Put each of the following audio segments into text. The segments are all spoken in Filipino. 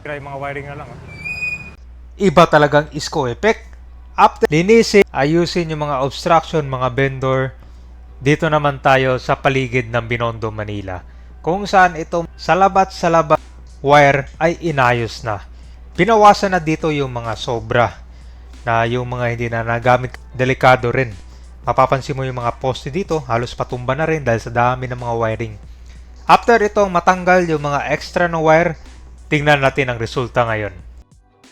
Try mga wiring na lang. Iba talagang isko effect. After linisin, ayusin yung mga obstruction, mga vendor, dito naman tayo sa paligid ng Binondo, Manila. Kung saan ito sa labat wire ay inayos na. Pinawasan na dito yung mga sobra na yung mga hindi na nagamit. Delikado rin. Mapapansin mo yung mga poste dito, halos patumba na rin dahil sa dami ng mga wiring. After itong matanggal yung mga extra na wire, tingnan natin ang resulta ngayon.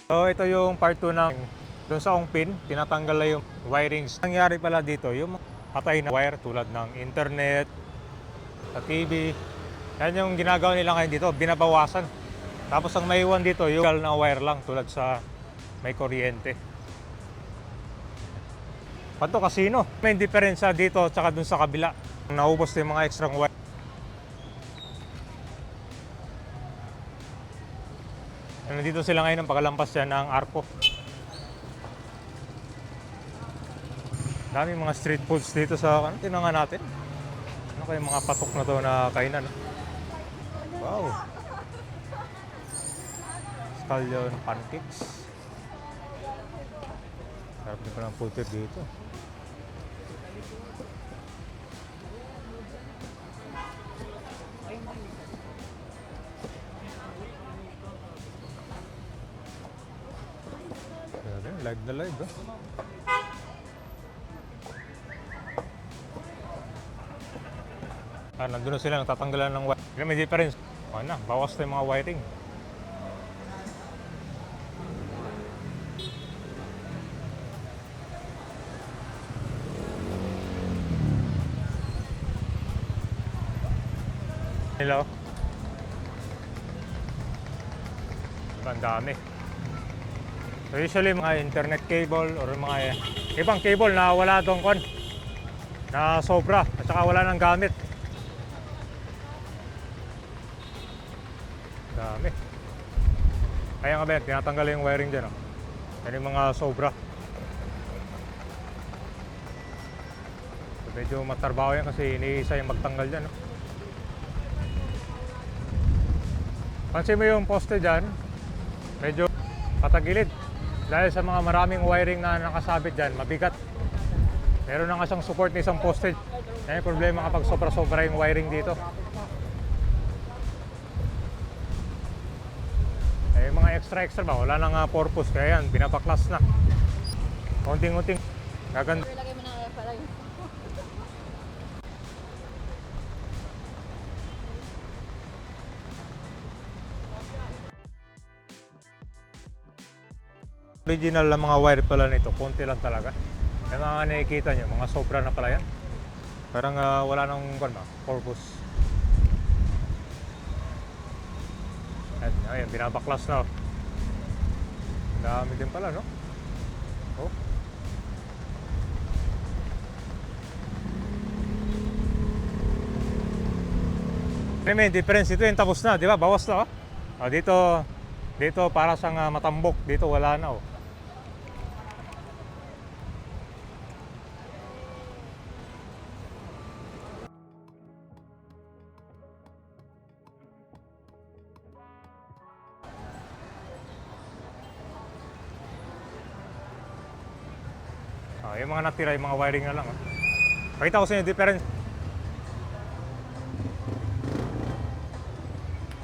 So ito yung part 2 ng doon sa ongpin, tinatanggal na yung wirings. Nangyari pala dito, yung patay na wire tulad ng internet, sa TV. Yan yung ginagawa nila ngayon dito, binabawasan. Tapos ang maiwan dito, yung na wire lang tulad sa may kuryente. Panto kasino. May diferensya dito at saka dun sa kabila. Naubos na yung mga extra wire. Nandito sila ngayon ang pagkalampas yan ng arko. Daming mga street foods dito sa tinangan natin. Ano kayong mga patok na to na kainan? Wow! Scallion pancakes. Sarap din pa ng food trip dito. Live na live, eh. Nandun na sila, natatanggalan ng wire. May difference. Na, bawas na yung mga wiring. Hello? Ang dami. So usually mga internet cable or mga ibang cable na wala doon kon na sobra at saka wala nang gamit. Dami. Kaya nga ba, tinatanggal yung wiring dyan. Yan yung mga sobra. So, medyo matarbaho yan kasi iniisa yung magtanggal dyan. Pansin mo yung poste dyan, medyo patagilid. Dahil sa mga maraming wiring na nakasabit dyan, mabigat. Meron na nga siyang support na isang poste. Yan yung problema kapag sobra-sobra yung wiring dito. Yung mga extra ba, wala nang purpose. Kaya yan, binabaklas na. Unting-unting, gaganda. Ilagay mo na pala yun. Original na mga wire pala nito, konti lang talaga. Yung mga nakikita nyo, mga sobra na pala yan. Parang wala nang purpose. Ayan, binabaklas na. Dami din pala, no? Oh. May difference ito yung tapos na, di ba? Bawas na, oh. Dito para sa matambok, dito wala na, oh. Yung mga natira, yung mga wiring na lang. Pakita ko sa inyo difference.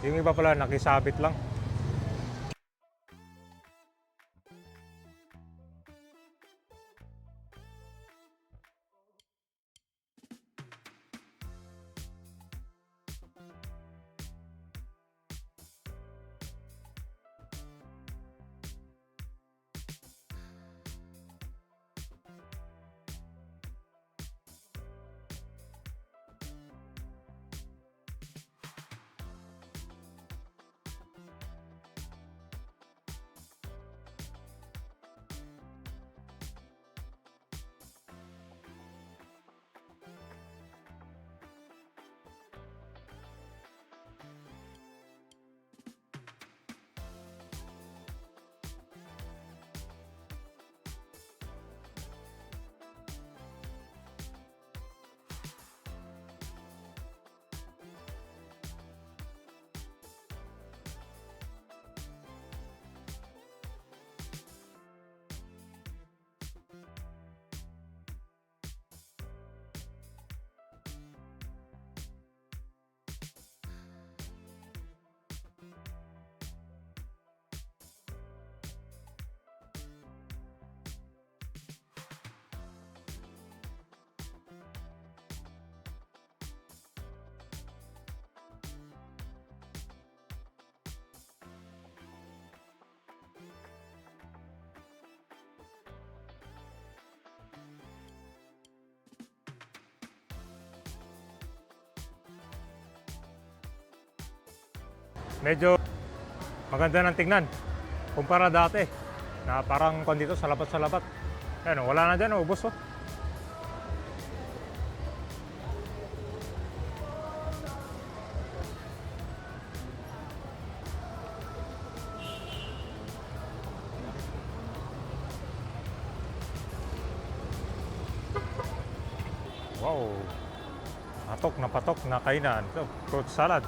Yung iba pala nakisabit lang. medyo maganda ng tingnan. Kumpara dati, na parang kung dito, salapat-salapat. Ayan, wala na dyan, ubos oh. Wow, patok na kainan. So, fruit salad.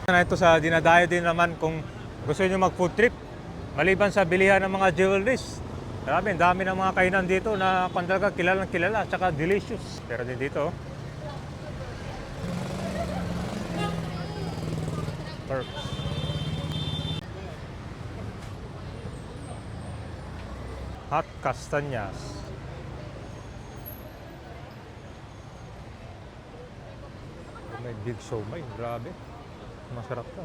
Na ito sa dinadayo din naman kung gusto niyo mag food trip maliban sa bilihan ng mga jewelries. Grabe, ang dami ng mga kainan dito na talaga kilalang kilala at saka delicious. Pero din dito, Perks. Hot Castanyas. May big siomai, grabe. Masarap to.